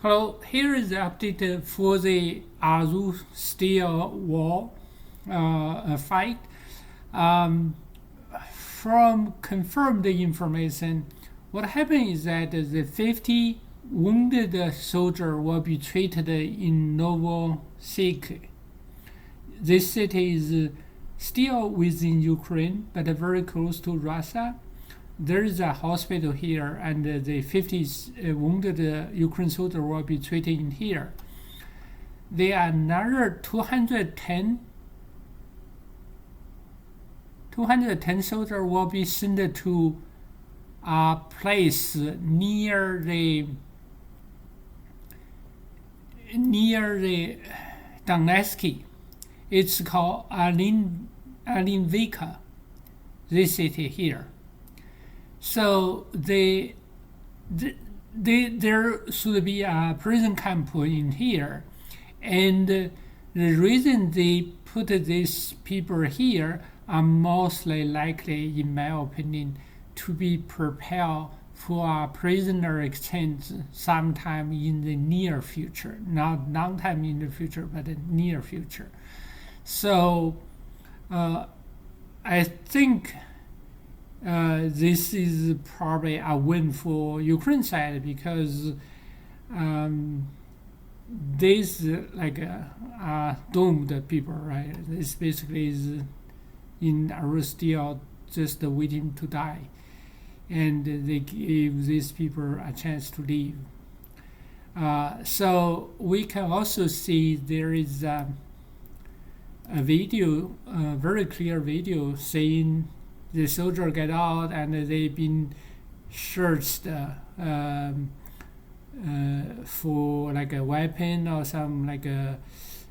Hello, here is the update for the Azostal war fight. Um, from confirmed information, what happened is that the 50 wounded soldier will be treated in Novosibirsk. This city is still within Ukraine, but very close to Russia. There is a hospital here, and the 50 wounded Ukraine soldier will be treated in here. There are another 210 soldiers will be sent to a place near the Donetsk. It's called Alinvika, this city here. So there should be a prison camp in here, and the reason they put these people here are mostly likely, in my opinion, to be prepared for a prisoner exchange sometime in the near future, not long time in the future, but the near future. So I think this is probably a win for Ukraine side because these doomed people, right? This basically is in Azostal just waiting to die, and they give these people a chance to leave. So we can also see there is a video, a very clear video saying the soldier get out and they've been searched for like a weapon or some like a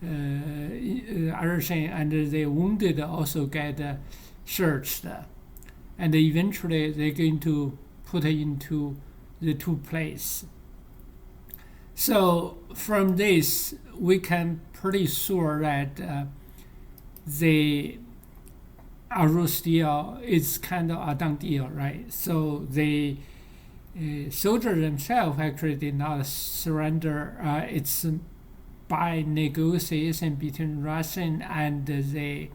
other thing, and the wounded also get searched, and eventually they're going to put it into the two places. So from this we can pretty sure that the Azostal is kind of a done deal, right? So the soldiers themselves actually did not surrender. It's by negotiation between Russian and the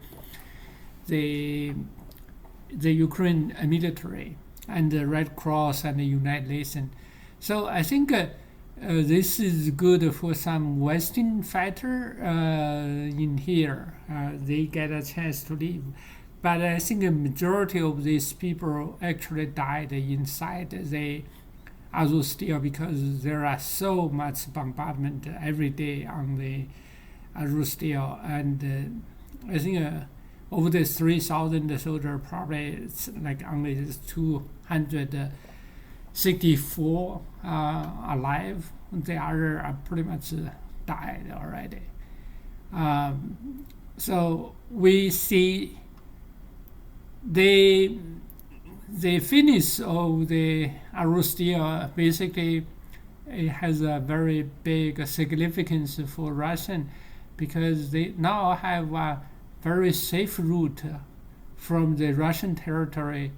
Ukraine military and the Red Cross and the United Nations. So I think this is good for some Western fighter in here. They get a chance to leave. But I think the majority of these people actually died inside the Azostal because there are so much bombardment every day on the Azostal, and I think over the 3,000 soldiers, probably it's like only 264 alive. The other are pretty much died already. So we see the finish of the Azostal basically it has a very big significance for Russian because they now have a very safe route from the Russian territory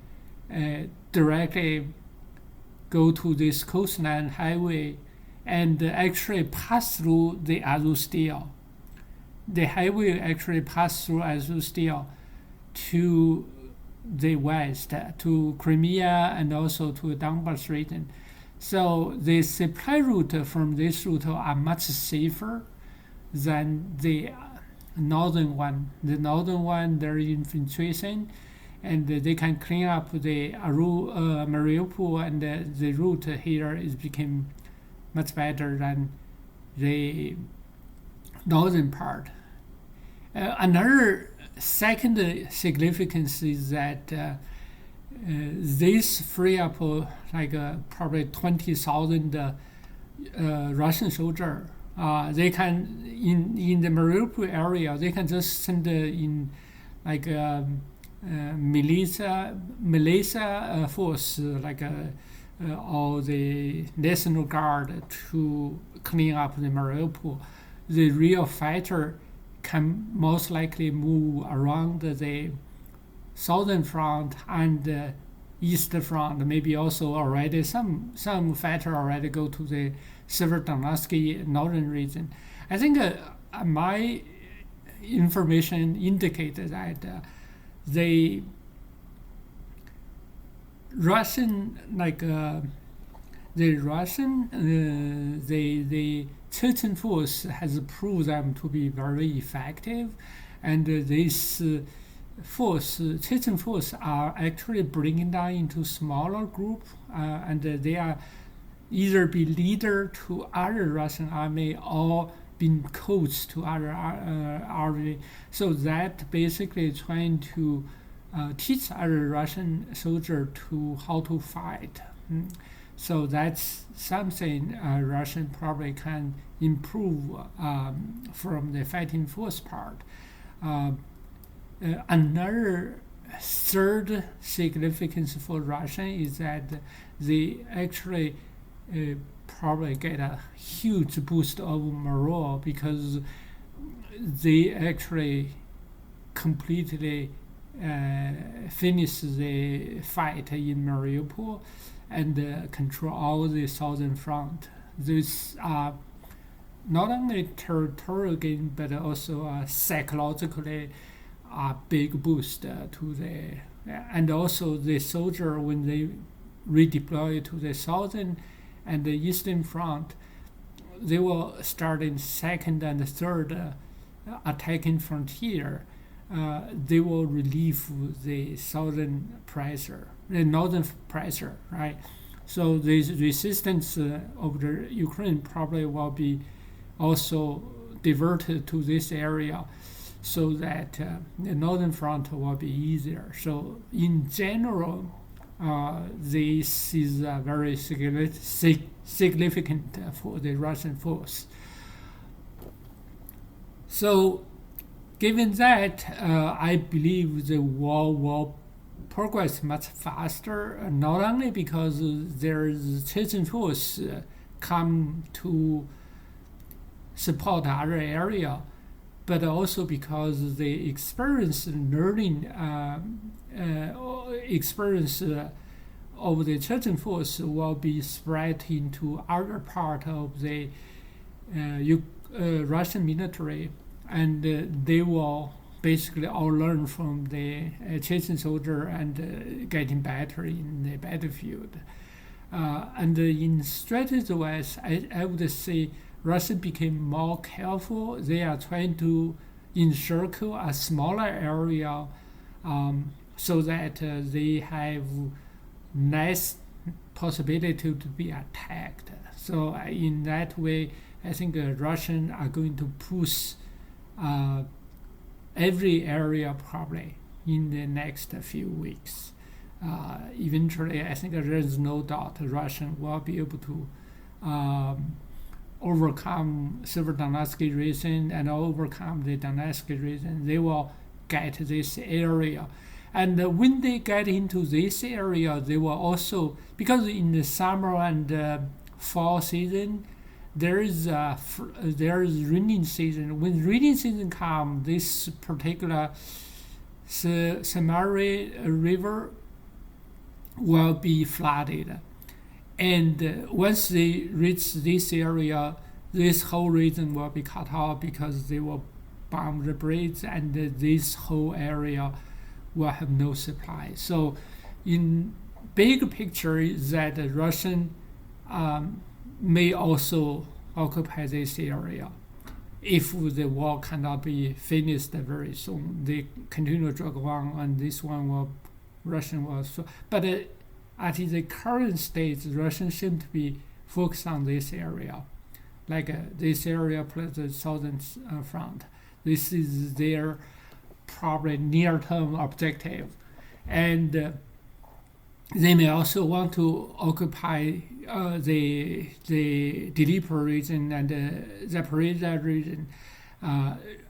directly go to this coastline highway and actually pass through the Azostal. The highway actually pass through Azostal to the west, to Crimea and also to the Donbas region. So the supply route from this route are much safer than the northern one. The northern one, there is infiltration, and they can clean up the Mariupol, and the route here is became much better than the northern part. Another second significance is that this free up like probably 20,000 Russian soldiers. They can in the Mariupol area. They can just send in like militia force like or the National Guard to clean up the Mariupol. The real fighter can most likely move around the southern front and east front. Maybe also already some fighter already go to the Severodonetsk northern region. I think my information indicated that the Russian the Chechen force has proved them to be very effective, and this Chechen force are actually bringing down into smaller group, and they are either be leader to other Russian army or been coached to other army. So that basically trying to teach other Russian soldier to how to fight. So that's something Russian probably can improve from the fighting force part. Another third significance for Russian is that they actually probably get a huge boost of morale because they actually completely finish the fight in Mariupol and control all the southern front. These are not only territorial gain but also psychologically a big boost to the and also the soldier when they redeploy to the southern and the eastern front, they will start in second and third attacking frontier. They will relieve the southern pressure, the northern pressure, right? So the resistance of the Ukraine probably will be also diverted to this area, so that the northern front will be easier. So in general, this is very significant for the Russian force. So given that, I believe the war will progress much faster, not only because there's Chechen force come to support other area, but also because the experience learning experience of the Chechen force will be spread into other part of the Russian military, and they will basically all learn from the Chechen soldier and getting better in the battlefield. And in strategy-wise, I would say Russia became more careful. They are trying to encircle a smaller area so that they have less possibility to be attacked. So in that way, I think Russians are going to push every area probably in the next few weeks. Eventually, I think there is no doubt Russian will be able to overcome Severodonetsk region and overcome the Donetsk region. They will get this area. And when they get into this area, they will also, because in the summer and fall season, there is rainy season. When rainy season comes, this particular Samari River will be flooded. And once they reach this area, this whole region will be cut off because they will bomb the bridge, and this whole area will have no supply. So in big picture is that the Russian may also occupy this area. If the war cannot be finished very soon, they continue to go on, and this one will, Russian will. But at the current stage, Russians seem to be focused on this area, like this area plus the southern front. This is their probably near-term objective, and they may also want to occupy the Dnipro region and the Zaporizhzhia region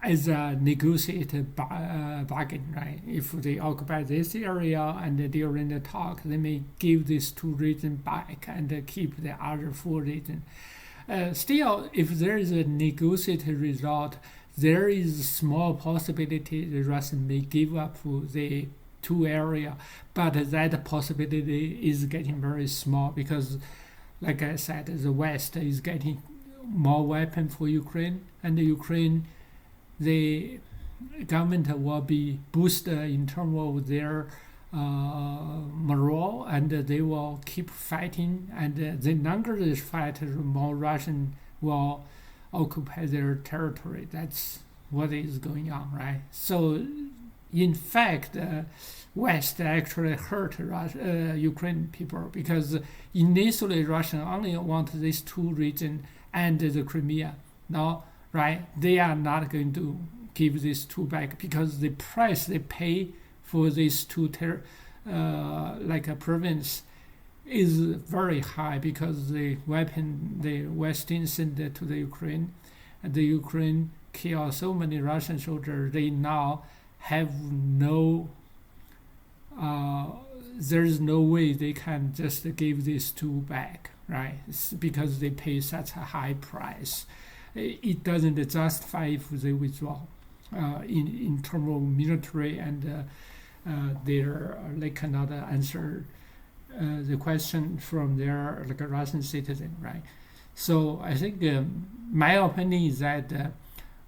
as a negotiated bargain, right? If they occupy this area and during the talk, they may give these two regions back and keep the other four regions. Still, if there is a negotiated result, there is a small possibility the Russians may give up the two areas, but that possibility is getting very small because like I said, the West is getting more weapons for Ukraine, and the Ukraine, the government will be boosted in terms of their morale, and they will keep fighting. And the longer they fight, the more Russian will occupy their territory. That's what is going on, right? So, in fact, West actually hurt Ukraine people, because initially Russia only want these two regions and the Crimea. Now, right, they are not going to give these two back, because the price they pay for these two like a province is very high, because the weapon the Western sent to the Ukraine, and the Ukraine kill so many Russian soldiers. They now have no there's no way they can just give these two back, right? It's because they pay such a high price. It doesn't justify if they withdraw in terms of military, and they cannot answer the question from their like a Russian citizen, right? So I think my opinion is that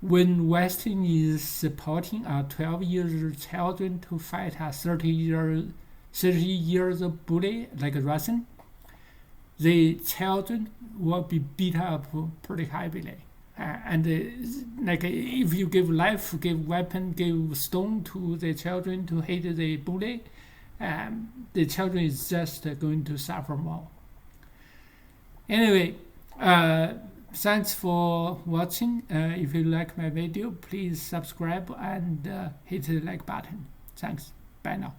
when Western is supporting a 12-year-old children to fight a 30 years of bully like a Russian, the children will be beat up pretty heavily. And like if you give life, give weapon, give stone to the children to hate the bully, the children is just going to suffer more. Anyway, thanks for watching. If you like my video, please subscribe and hit the like button. Thanks. Bye now.